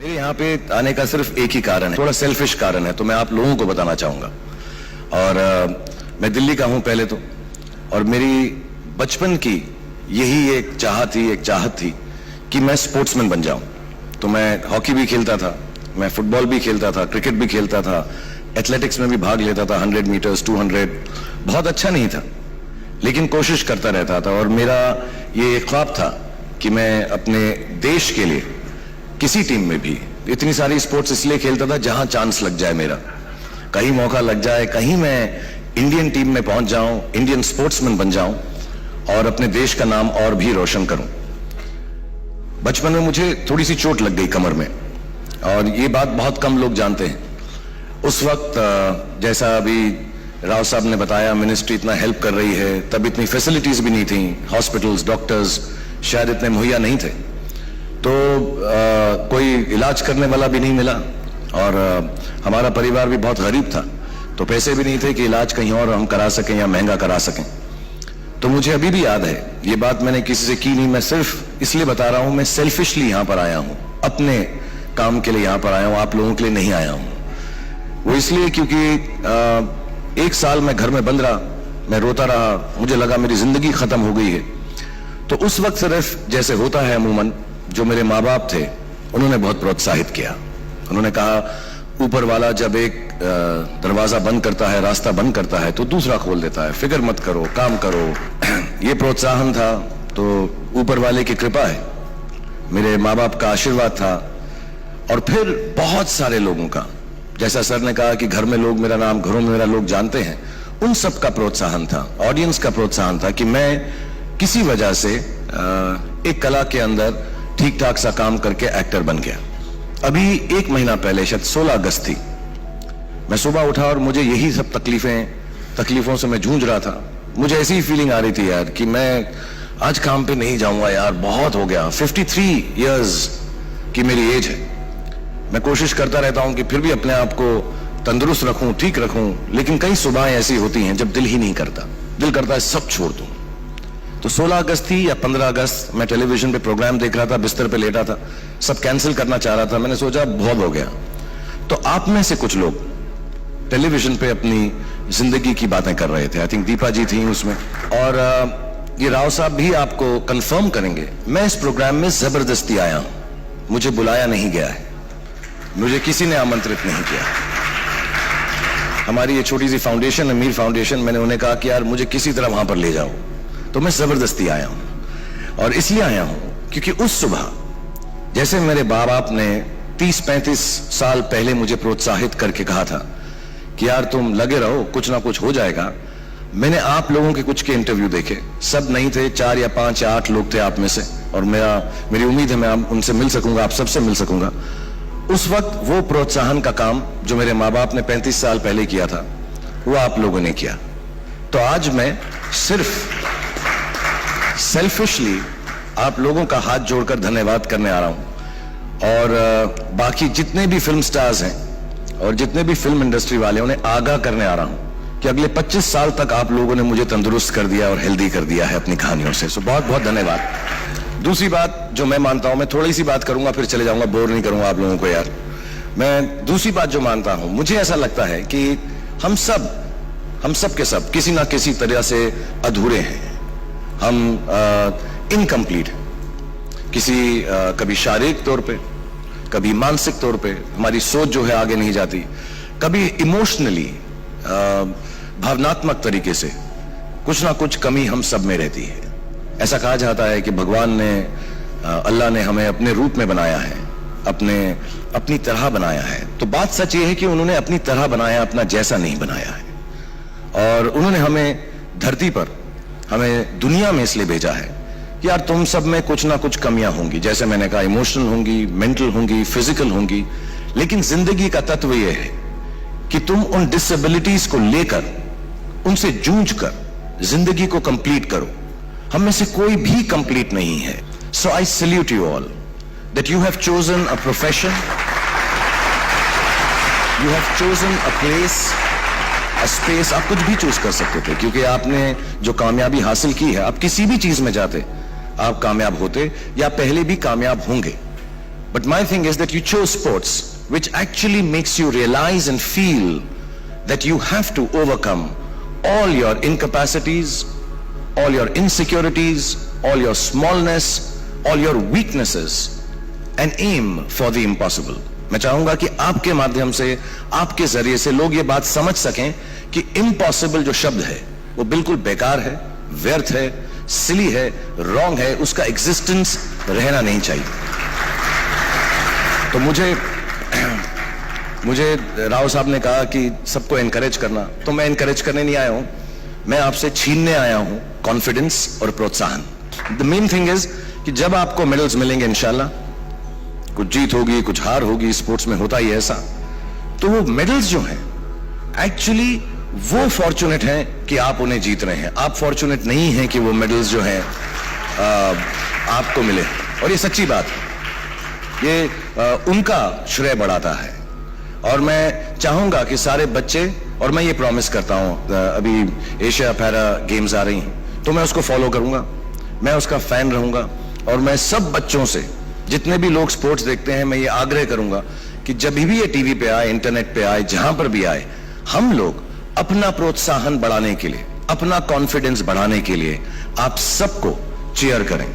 मेरे यहाँ पे आने का सिर्फ एक ही कारण है, थोड़ा सेल्फिश कारण है, तो मैं आप लोगों को बताना चाहूंगा। और मैं दिल्ली का हूं पहले तो, और मेरी बचपन की यही एक चाहत थी कि मैं स्पोर्ट्समैन बन जाऊं। तो मैं हॉकी भी खेलता था, मैं फुटबॉल भी खेलता था, क्रिकेट भी खेलता था, एथलेटिक्स में भी भाग लेता था, 100 मीटर्स, 200। बहुत अच्छा नहीं था लेकिन कोशिश करता रहता था। और मेरा ये ख्वाब था कि मैं अपने देश के लिए किसी टीम में भी, इतनी सारी स्पोर्ट्स इसलिए खेलता था जहां चांस लग जाए, मेरा कहीं मौका लग जाए, कहीं मैं इंडियन टीम में पहुंच जाऊं, इंडियन स्पोर्ट्समैन बन जाऊं और अपने देश का नाम और भी रोशन करूं। बचपन में मुझे थोड़ी सी चोट लग गई कमर में, और ये बात बहुत कम लोग जानते हैं। उस वक्त जैसा अभी राव साहब ने बताया, मिनिस्ट्री इतना हेल्प कर रही है, तब इतनी फैसिलिटीज भी नहीं थी, हॉस्पिटल्स, डॉक्टर्स शायद इतने मुहैया नहीं थे, तो कोई इलाज करने वाला भी नहीं मिला। और हमारा परिवार भी बहुत गरीब था, तो पैसे भी नहीं थे कि इलाज कहीं और हम करा सकें या महंगा करा सकें। तो मुझे अभी भी याद है, ये बात मैंने किसी से की नहीं, मैं सिर्फ इसलिए बता रहा हूं, मैं सेल्फिशली यहां पर आया हूं, अपने काम के लिए यहां पर आया हूं, आप लोगों के लिए नहीं आया हूं। वो इसलिए क्योंकि एक साल मैं घर में बंद रहा, मैं रोता रहा, मुझे लगा मेरी जिंदगी खत्म हो गई है। तो उस वक्त सिर्फ जैसे होता है अमूमन, जो मेरे माँ बाप थे उन्होंने बहुत प्रोत्साहित किया। उन्होंने कहा, ऊपर वाला जब एक दरवाजा बंद करता है, रास्ता बंद करता है, तो दूसरा खोल देता है, फिक्र मत करो, काम करो। ये प्रोत्साहन था, तो ऊपर वाले की कृपा है, मेरे माँ बाप का आशीर्वाद था, और फिर बहुत सारे लोगों का, जैसा सर ने कहा कि घर में लोग मेरा नाम, घरों में मेरा लोग जानते हैं, उन सब का प्रोत्साहन था, ऑडियंस का प्रोत्साहन था कि मैं किसी वजह से एक कला के अंदर ठीक ठाक सा काम करके एक्टर बन गया। अभी 1 महीना पहले, शायद 16 अगस्त थी, मैं सुबह उठा और मुझे यही सब तकलीफों से मैं जूझ रहा था। मुझे ऐसी ही फीलिंग आ रही थी यार कि मैं आज काम पे नहीं जाऊंगा यार, बहुत हो गया। 53 इयर्स की मेरी एज है। मैं कोशिश करता रहता हूं कि फिर भी अपने आप को तंदुरुस्त रखूं, ठीक रखूं, लेकिन कई सुबहें ऐसी होती हैं जब दिल ही नहीं करता, दिल करता है सब छोड़ दूं। तो 16 अगस्त थी या 15 अगस्त, मैं टेलीविजन पे प्रोग्राम देख रहा था, बिस्तर पे लेटा था, सब कैंसिल करना चाह रहा था। मैंने सोचा बहुत हो गया। तो आप में से कुछ लोग टेलीविजन पे अपनी जिंदगी की बातें कर रहे थे, आई थिंक दीपा जी थी उसमें, और ये राव साहब भी आपको कंफर्म करेंगे, मैं इस प्रोग्राम में जबरदस्ती आया हूं, मुझे बुलाया नहीं गया है, मुझे किसी ने आमंत्रित नहीं किया। हमारी ये छोटी सी फाउंडेशन है, मीर फाउंडेशन, मैंने उन्हें कहा कि यार मुझे किसी तरह वहां पर ले जाओ, तो मैं जबरदस्ती आया हूं। और इसलिए आया हूं क्योंकि उस सुबह जैसे मेरे बाप बाप ने 30-35 साल पहले मुझे प्रोत्साहित करके कहा था कि यार तुम लगे रहो, कुछ ना कुछ हो जाएगा। मैंने आप लोगों के कुछ के इंटरव्यू देखे, सब नहीं थे, 4 या 5 या 8 लोग थे आप में से, और मेरी उम्मीद है मैं उनसे मिल सकूंगा, आप सबसे मिल सकूंगा। उस वक्त वो प्रोत्साहन का काम जो मेरे माँ बाप ने 35 साल पहले किया था, वो आप लोगों ने किया। तो आज मैं सिर्फ सेल्फिशली आप लोगों का हाथ जोड़कर धन्यवाद करने आ रहा हूं, और बाकी जितने भी फिल्म स्टार्स हैं और जितने भी फिल्म इंडस्ट्री वाले, उन्हें आगाह करने आ रहा हूं कि अगले 25 साल तक आप लोगों ने मुझे तंदुरुस्त कर दिया और हेल्दी कर दिया है अपनी कहानियों से। सो बहुत बहुत धन्यवाद। दूसरी बात जो मैं मानता हूं, मैं थोड़ी सी बात करूंगा फिर चले जाऊंगा, बोर नहीं करूंगा आप लोगों को यार। मैं दूसरी बात जो मानता हूं, मुझे ऐसा लगता है कि हम सब के सब किसी ना किसी तरह से अधूरे हैं, हम इनकम्प्लीट, कभी शारीरिक तौर पे, कभी मानसिक तौर पे, हमारी सोच जो है आगे नहीं जाती, कभी इमोशनली, भावनात्मक तरीके से कुछ ना कुछ कमी हम सब में रहती है। ऐसा कहा जाता है कि भगवान ने, अल्लाह ने हमें अपने रूप में बनाया है, अपनी तरह बनाया है। तो बात सच ये है कि उन्होंने अपनी तरह बनाया, अपना जैसा नहीं बनाया है। और उन्होंने हमें धरती पर, हमें दुनिया में इसलिए भेजा है कि यार तुम सब में कुछ ना कुछ कमियां होंगी, जैसे मैंने कहा, इमोशनल होंगी, मेंटल होंगी, फिजिकल होंगी, लेकिन जिंदगी का तत्व यह है कि तुम उन डिसेबिलिटीज को लेकर, उनसे जूझकर जिंदगी को कंप्लीट करो। हम में से कोई भी कंप्लीट नहीं है। So I salute you all that you have chosen a profession, you have chosen a place, space. आप कुछ भी चूज कर सकते थे, क्योंकि आपने जो कामयाबी हासिल की है, आप किसी भी चीज में जाते आप कामयाब होते या पहले भी कामयाब होंगे। But my thing is that you chose sports which actually makes you realize and feel that you have to overcome all your incapacities, all your insecurities, all your smallness, all your weaknesses and aim for the impossible. मैं चाहूंगा कि आपके माध्यम से, आपके जरिए से लोग ये बात समझ सकें कि impossible जो शब्द है वो बिल्कुल बेकार है, व्यर्थ है, सिली है, रॉन्ग है, उसका एग्जिस्टेंस रहना नहीं चाहिए। तो मुझे राव साहब ने कहा कि सबको एनकरेज करना, तो मैं एनकरेज करने नहीं आया हूं, मैं आपसे छीनने आया हूं कॉन्फिडेंस और प्रोत्साहन। द मेन थिंग इज कि जब आपको मेडल्स मिलेंगे इंशाल्लाह, कुछ जीत होगी, कुछ हार होगी, स्पोर्ट्स में होता ही ऐसा, तो वो मेडल्स जो हैं एक्चुअली वो फॉर्चुनेट हैं कि आप उन्हें जीत रहे हैं। आप फॉर्चुनेट नहीं हैं कि वो मेडल्स जो हैं आपको मिले, और ये सच्ची बात है, ये उनका श्रेय बढ़ाता है। और मैं चाहूंगा कि सारे बच्चे, और मैं ये प्रॉमिस करता हूं, अभी एशिया पैरा गेम्स आ रही हैं तो मैं उसको फॉलो करूंगा, मैं उसका फैन रहूंगा, और मैं सब बच्चों से, जितने भी लोग स्पोर्ट्स देखते हैं, मैं ये आग्रह करूंगा कि जब भी ये टीवी पे आए, इंटरनेट पे आए, जहां पर भी आए, हम लोग अपना प्रोत्साहन बढ़ाने के लिए, अपना कॉन्फिडेंस बढ़ाने के लिए आप सबको चीयर करें।